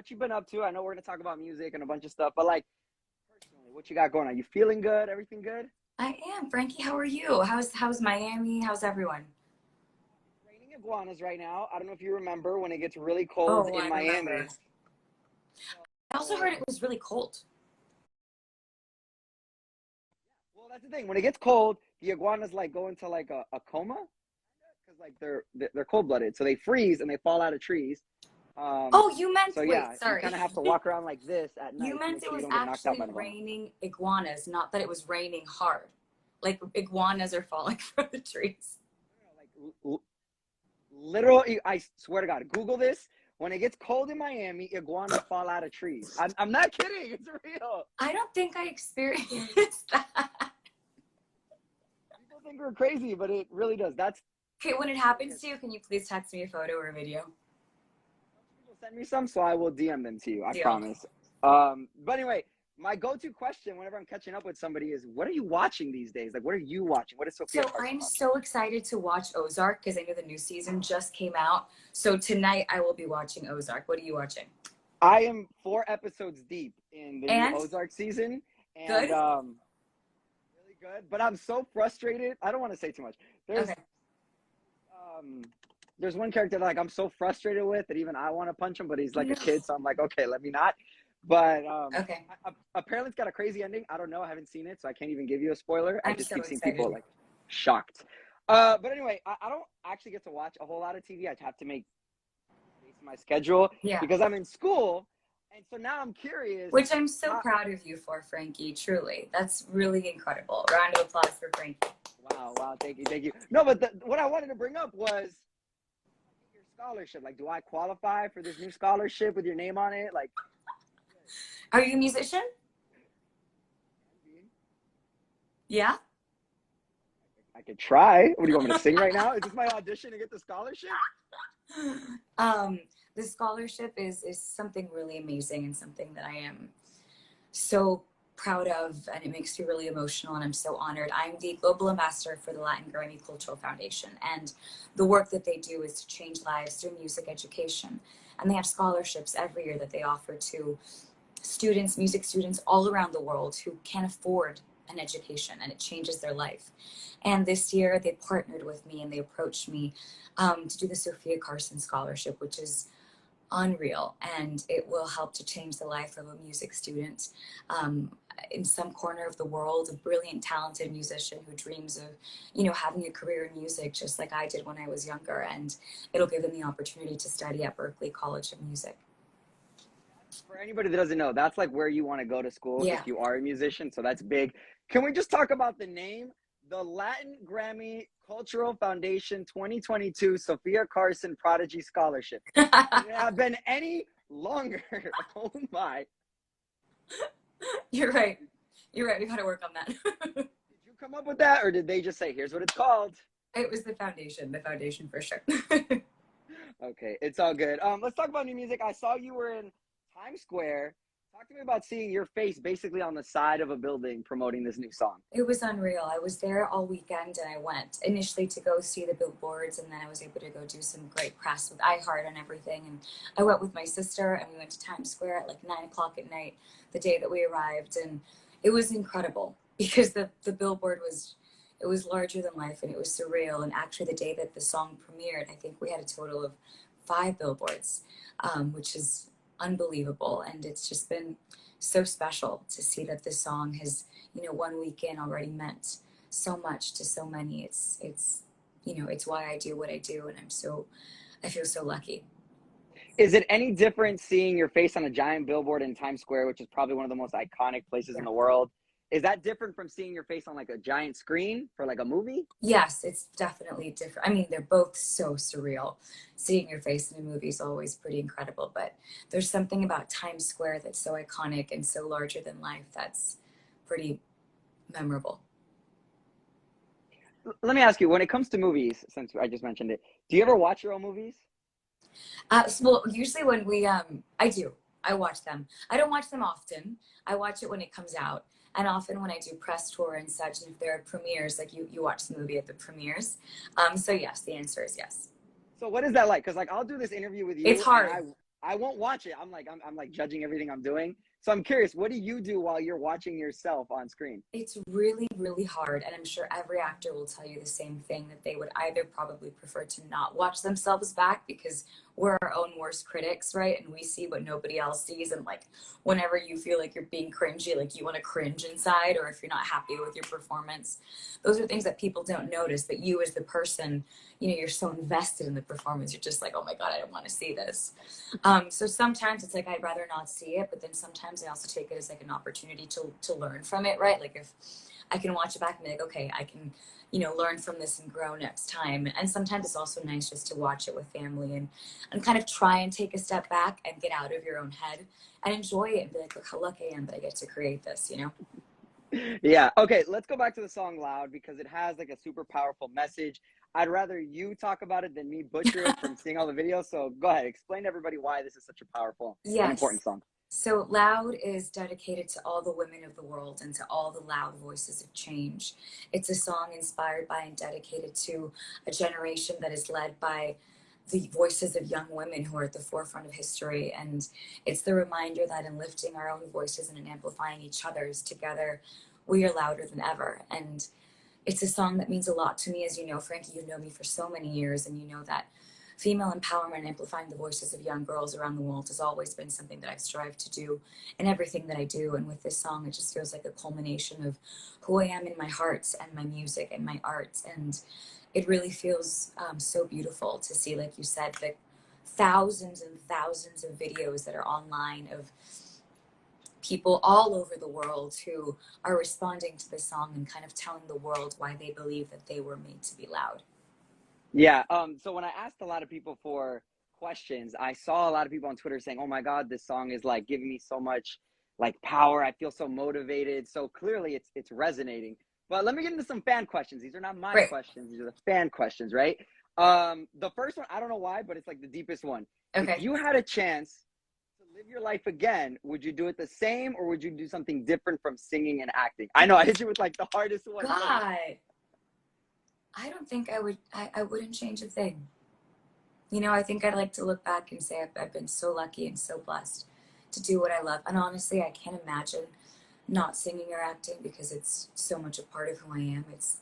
what you've been up to. I know we're gonna talk about music and a bunch of stuff, but like personally, what you got going on? You feeling good? Everything good? I am. Frankie, how are you? How's Miami? How's everyone? It's raining iguanas right now. I don't know if you remember when it gets really cold Oh, in I remember. Miami. I also So, heard it was really cold. well, that's the thing. When it gets cold, the iguanas like go into like a coma because like they're cold blooded, so they freeze and they fall out of trees. Um, Oh, you meant, so wait, yeah, you kind sorry. of have to walk around like this at You night to meant make it sure you was don't get knocked out actually by an iguana. raining iguanas, not that it was raining hard. Like iguanas are falling from the trees. Like literally, I swear to God, Google this. When it gets cold in Miami, iguanas fall out of trees. I'm not kidding. It's real. I don't think I experienced that. People think we're crazy, but it really does. That's Okay, when it happens to you, can you please text me a photo or a video? people send me some, so I will DM them to you. I Deal. promise. But anyway, my go-to question whenever I'm catching up with somebody is, "What are you watching these days? Like, what are you watching? What is Sophia So Carson I'm watching?" so excited to watch Ozark because I know the new season just came out. So tonight I will be watching Ozark. What are you watching? I am 4 episodes deep in the new And Ozark season, and good? really good. But I'm so frustrated. I don't want to say too much. There's Okay. um there's one character that like I'm so frustrated with that even I want to punch him, but he's like No. a kid, so I'm like, okay, let me not. But Okay. apparently it's got a crazy ending. I don't know. I haven't seen it, so I can't even give you a spoiler. I I'm just so keep seeing people excited. like shocked. But anyway, I don't actually get to watch a whole lot of TV. I have to make my schedule Yeah. because I'm in school, and so now I'm curious. Which I'm so How, proud of you for, Frankie. Truly. That's really incredible. Round of applause for Frankie. wow, thank you. No, but what I wanted to bring up was your scholarship. Like, do I qualify for this new scholarship with your name on it? Like, Are you a musician? Yeah? I could try. What do you want me to sing right now? Is this my audition to get the scholarship? um, the scholarship is something really amazing and something that I am so proud of, and it makes me really emotional, and I'm so honored. I'm the global ambassador for the Latin Grammy Cultural Foundation, and the work that they do is to change lives through music education. And they have scholarships every year that they offer to students, music students all around the world who can't afford an education, and it changes their life. And this year they partnered with me and they approached me to do the Sophia Carson Scholarship, which is unreal, and it will help to change the life of a music student in some corner of the world, a brilliant, talented musician who dreams of, having a career in music just like I did when I was younger, and it'll give them the opportunity to study at Berklee College of Music. For anybody that doesn't know, that's like where you want to go to school Yeah. if you are a musician. So that's big. Can we just talk about the name? The Latin Grammy Cultural Foundation 2022 Sophia Carson Prodigy Scholarship. Could it have been any longer? Oh my. You're right. You're right. We got to work on that. Did you come up with that, or did they just say, here's what it's called? It was the foundation for sure. Okay, it's all good. Let's talk about new music. I saw you were in Times Square. Talk to me about seeing your face basically on the side of a building promoting this new song. It was unreal. I was there all weekend, and I went initially to go see the billboards, and then I was able to go do some great press with iHeart and everything. And I went with my sister, and we went to Times Square at like 9 o'clock at night, the day that we arrived. And it was incredible because the billboard was larger than life, and it was surreal. And actually the day that the song premiered, I think we had a total of 5 billboards, which is unbelievable. And it's just been so special to see that this song has, 1 weekend already meant so much to so many. It's why I do what I do, and I feel so lucky. Is it any different seeing your face on a giant billboard in Times Square, which is probably one of the most iconic places in the world? Is that different from seeing your face on like a giant screen for like a movie? Yes, it's definitely different. I mean, they're both so surreal. Seeing your face in a movie is always pretty incredible, but there's something about Times Square that's so iconic and so larger than life that's pretty memorable. Let me ask you, when it comes to movies, since I just mentioned it, do you ever watch your own movies? Well, usually when I watch them. I don't watch them often. I watch it when it comes out. And often when I do press tour and such, and if there are premieres, like you watch the movie at the premieres. So yes, the answer is yes. So what is that like? Because like I'll do this interview with you. It's hard. And I won't watch it. I'm like judging everything I'm doing. So I'm curious, what do you do while you're watching yourself on screen? It's really, really hard. And I'm sure every actor will tell you the same thing, that they would either probably prefer to not watch themselves back because we're our own worst critics, right? And we see what nobody else sees. And like, whenever you feel like you're being cringy, like you want to cringe inside, or if you're not happy with your performance, those are things that people don't notice. But you, as the person, you know, you're so invested in the performance. You're just like, oh my God, I don't want to see this. So sometimes it's like, I'd rather not see it. But then sometimes I also take it as like an opportunity to learn from it, right? Like if I can watch it back and be like, okay, I can, you know, learn from this and grow next time. And sometimes it's also nice just to watch it with family and kind of try and take a step back and get out of your own head and enjoy it and be like, look how lucky I am that I get to create this, you know? Yeah. Okay. Let's go back to the song Loud because it has like a super powerful message. I'd rather you talk about it than me butcher it from seeing all the videos. So go ahead, explain to everybody why this is such a powerful and Yes. important song. So Loud is dedicated to all the women of the world and to all the loud voices of change. It's a song inspired by and dedicated to a generation that is led by the voices of young women who are at the forefront of history. And it's the reminder that in lifting our own voices and in amplifying each other's together, we are louder than ever. And it's a song that means a lot to me. As you know, Frankie, you've known me for so many years, and you know that female empowerment and amplifying the voices of young girls around the world has always been something that I've strived to do in everything that I do. And with this song, it just feels like a culmination of who I am in my heart and my music and my art. And it really feels so beautiful to see, like you said, the thousands and thousands of videos that are online of people all over the world who are responding to the song and kind of telling the world why they believe that they were made to be loud. Yeah. So when I asked a lot of people for questions, I saw a lot of people on Twitter saying, "Oh my God, this song is like giving me so much like power. I feel so motivated." So clearly it's resonating. But let me get into some fan questions. These are not my Right. questions. These are the fan questions, right? The first one, I don't know why, but it's like the deepest one. If Okay. you had a chance to live your life again, would you do it the same or would you do something different from singing and acting? I know I hit you with like the hardest one ever. God, I don't think I would. I wouldn't change a thing. You know, I think I'd like to look back and say I've been so lucky and so blessed to do what I love. And honestly, I can't imagine not singing or acting because it's so much a part of who I am. It's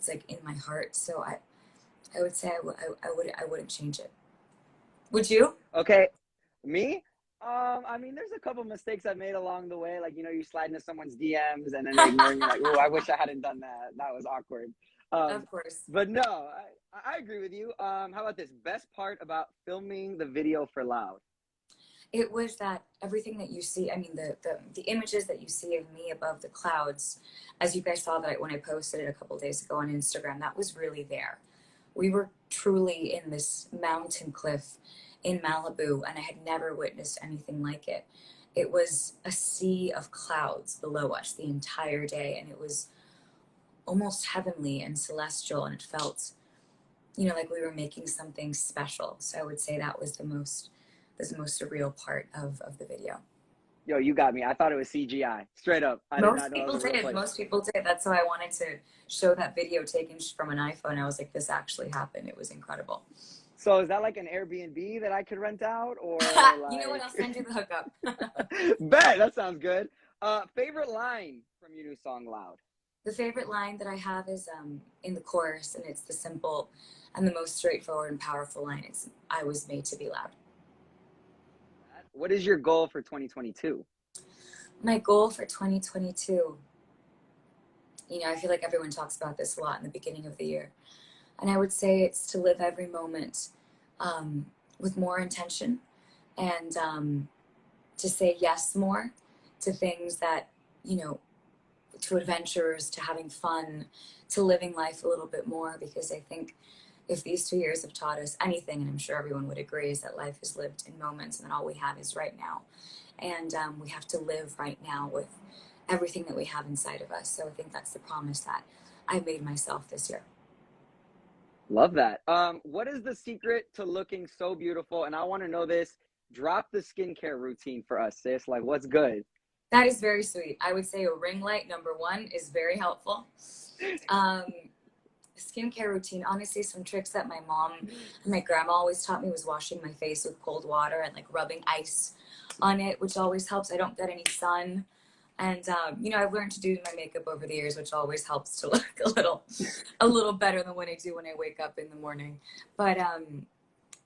like in my heart. So I would say I wouldn't change it. Would you? Okay, me? I mean, there's a couple mistakes I've made along the way. Like, you know, you slide into someone's DMs and then they ignore you. Like, oh, I wish I hadn't done that. That was awkward. Of course. But no, I agree with you. How about this? Best part about filming the video for Loud? It was that everything that you see, I mean, the images that you see of me above the clouds, as you guys saw that when I posted it a couple days ago on Instagram, that was really there. We were truly in this mountain cliff in Malibu, and I had never witnessed anything like it. It was a sea of clouds below us the entire day, and it was almost heavenly and celestial, and it felt, you know, like we were making something special. So I would say that was the most surreal part of the video. Yo, you got me. I thought it was CGI. Straight up. I did not know it was a real place. Most people did. That's why I wanted to show that video taken from an iPhone. I was like, this actually happened. It was incredible. So is that like an Airbnb that I could rent out or You know what? I'll send you the hookup. Bet, that sounds good. Favorite line from your new song Loud? The favorite line that I have is in the chorus, and it's the simple and the most straightforward and powerful line. It's, I was made to be loud. What is your goal for 2022? My goal for 2022, you know, I feel like everyone talks about this a lot in the beginning of the year. And I would say it's to live every moment with more intention and to say yes more to things that, you know, to adventures, to having fun, to living life a little bit more. Because I think if these 2 years have taught us anything, and I'm sure everyone would agree, is that life is lived in moments and that all we have is right now. And we have to live right now with everything that we have inside of us. So I think that's the promise that I made myself this year. Love that. What is the secret to looking so beautiful? And I want to know this. Drop the skincare routine for us, sis. Like, what's good? That is very sweet. I would say a ring light, number one, is very helpful. skincare routine, honestly, some tricks that my mom and my grandma always taught me was washing my face with cold water and like rubbing ice on it, which always helps. I don't get any sun. And, you know, I've learned to do my makeup over the years, which always helps to look a little better than what I do when I wake up in the morning. But,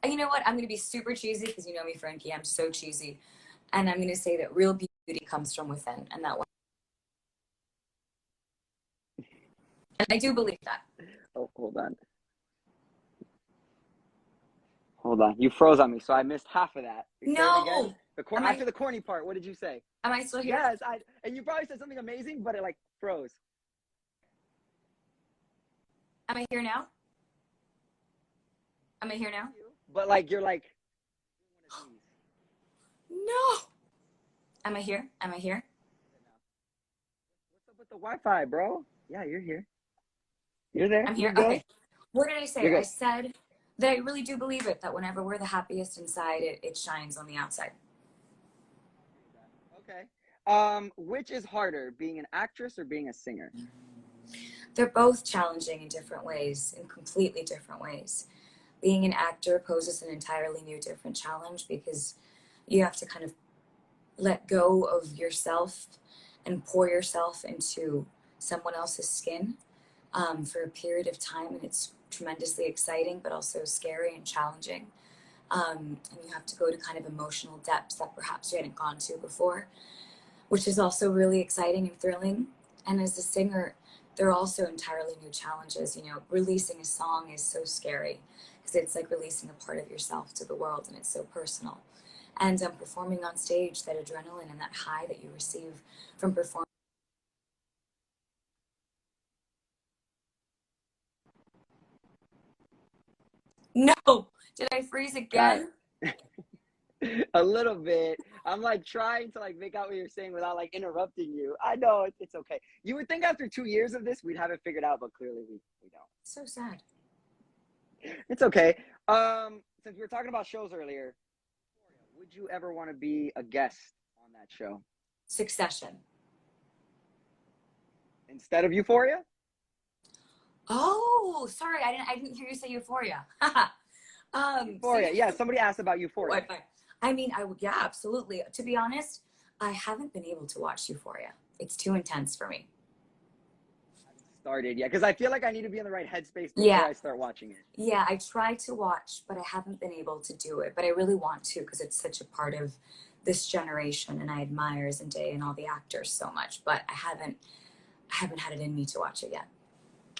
you know what? I'm going to be super cheesy because you know me, Frankie. I'm so cheesy. And I'm going to say that real beauty comes from within. And that one. And I do believe that. Oh, hold on. Hold on. You froze on me, so I missed half of that. No. After the corny part, what did you say? Am I still here? Yes, and you probably said something amazing, but it like froze. Am I here now? Am I here now? But like you're like no. Am I here? Am I here? What's up with the Wi-Fi, bro? Yeah, you're here. You're there. I'm here. Okay. What did I say? I said that I really do believe it, that whenever we're the happiest inside, it shines on the outside. Okay. Which is harder, being an actress or being a singer? They're both challenging in different ways, in completely different ways. Being an actor poses an entirely new, different challenge because you have to kind of let go of yourself and pour yourself into someone else's skin for a period of time. And it's tremendously exciting, but also scary and challenging. And you have to go to kind of emotional depths that perhaps you hadn't gone to before, which is also really exciting and thrilling. And as a singer, there are also entirely new challenges. You know, releasing a song is so scary because it's like releasing a part of yourself to the world, and it's so personal. And performing on stage, that adrenaline and that high that you receive from performing. No, did I freeze again? A little bit. I'm like trying to like make out what you're saying without like interrupting you. I know it's okay. You would think after 2 years of this we'd have it figured out, but clearly we don't. So sad. It's okay. Since we were talking about shows earlier, would you ever want to be a guest on that show? Succession. Instead of Euphoria? Oh, sorry, I didn't hear you say Euphoria. Euphoria. Yeah, somebody asked about Euphoria. Wi-Fi. I mean, yeah, absolutely. To be honest, I haven't been able to watch Euphoria. It's too intense for me. I haven't started yet because I feel like I need to be in the right headspace before I start watching it. Yeah, I try to watch, but I haven't been able to do it. But I really want to because it's such a part of this generation, and I admire Zendaya and all the actors so much. But I haven't had it in me to watch it yet.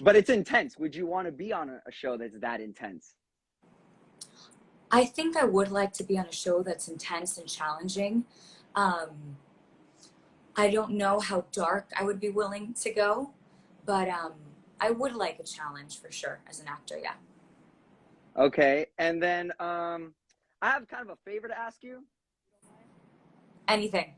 But it's intense. Would you want to be on a show that's that intense? I think I would like to be on a show that's intense and challenging. I don't know how dark I would be willing to go, but I would like a challenge for sure as an actor, yeah. Okay, and then I have kind of a favor to ask you. Anything.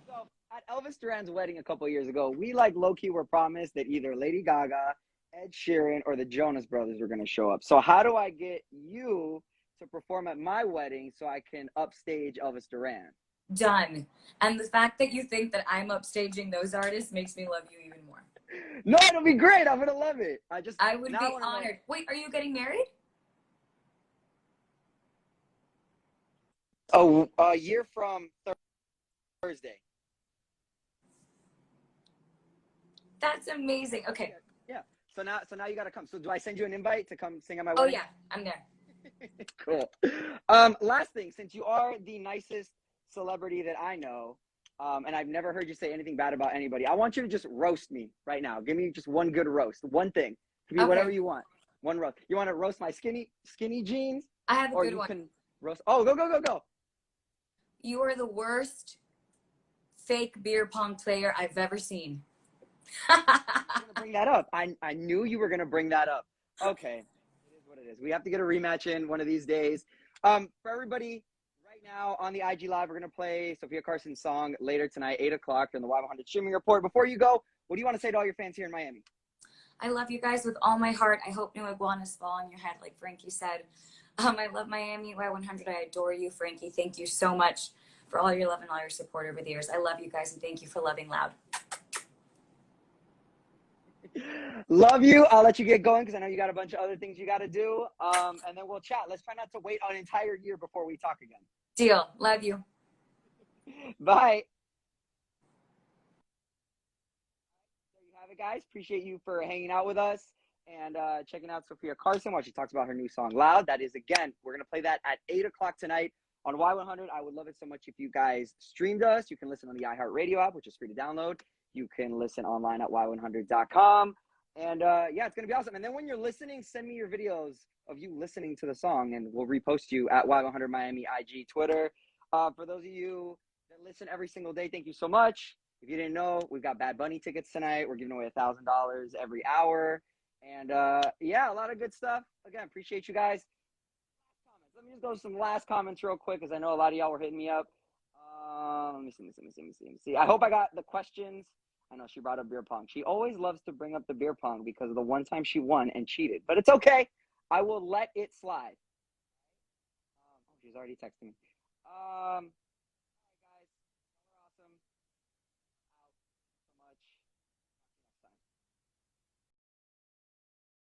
So at Elvis Duran's wedding a couple years ago, we like low-key were promised that either Lady Gaga, Ed Sheeran, or the Jonas Brothers were going to show up. So how do I get you to perform at my wedding so I can upstage Elvis Duran? Done. And the fact that you think that I'm upstaging those artists makes me love you even more. No, it'll be great. I'm gonna love it. I would be honored. Wait, are you getting married? Oh, a year from Thursday. That's amazing. Okay. Yeah. So now you gotta come. So do I send you an invite to come sing at my wedding? Oh yeah, I'm there. Cool. Last thing, since you are the nicest celebrity that I know, and I've never heard you say anything bad about anybody, I want you to just roast me right now. Give me just one good roast. One thing. Give me whatever you want. One roast. You want to roast my skinny jeans? I have a or good you one. Can roast. Oh, go. You are the worst fake beer pong player I've ever seen. I'm gonna bring that up. I knew you were gonna bring that up. Okay. It is what it is. We have to get a rematch in one of these days. For everybody right now on the IG Live, we're gonna play Sophia Carson's song later tonight, 8 o'clock during the Y100 streaming report. Before you go, what do you want to say to all your fans here in Miami? I love you guys with all my heart. I hope no iguanas fall on your head, like Frankie said. I love Miami, Y100. I adore you, Frankie. Thank you so much for all your love and all your support over the years. I love you guys, and thank you for loving loud. Love you. I'll let you get going because I know you got a bunch of other things you got to do. And then we'll chat. Let's try not to wait an entire year before we talk again. Deal. Love you. Bye. There you have it, guys. Appreciate you for hanging out with us and checking out Sophia Carson while she talks about her new song, Loud. That is, again, we're going to play that at 8 o'clock tonight on Y100. I would love it so much if you guys streamed us. You can listen on the iHeartRadio app, which is free to download. You can listen online at y100.com. And yeah, it's going to be awesome. And then when you're listening, send me your videos of you listening to the song, and we'll repost you at Y100 Miami, IG, Twitter. For those of you that listen every single day, thank you so much. If you didn't know, we've got Bad Bunny tickets tonight. We're giving away $1,000 every hour. And yeah, a lot of good stuff. Again, appreciate you guys. Let me just go to some last comments real quick because I know a lot of y'all were hitting me up. Let me see. I hope I got the questions. I know she brought up beer pong. She always loves to bring up the beer pong because of the one time she won and cheated. But it's okay. I will let it slide. She's already texting me.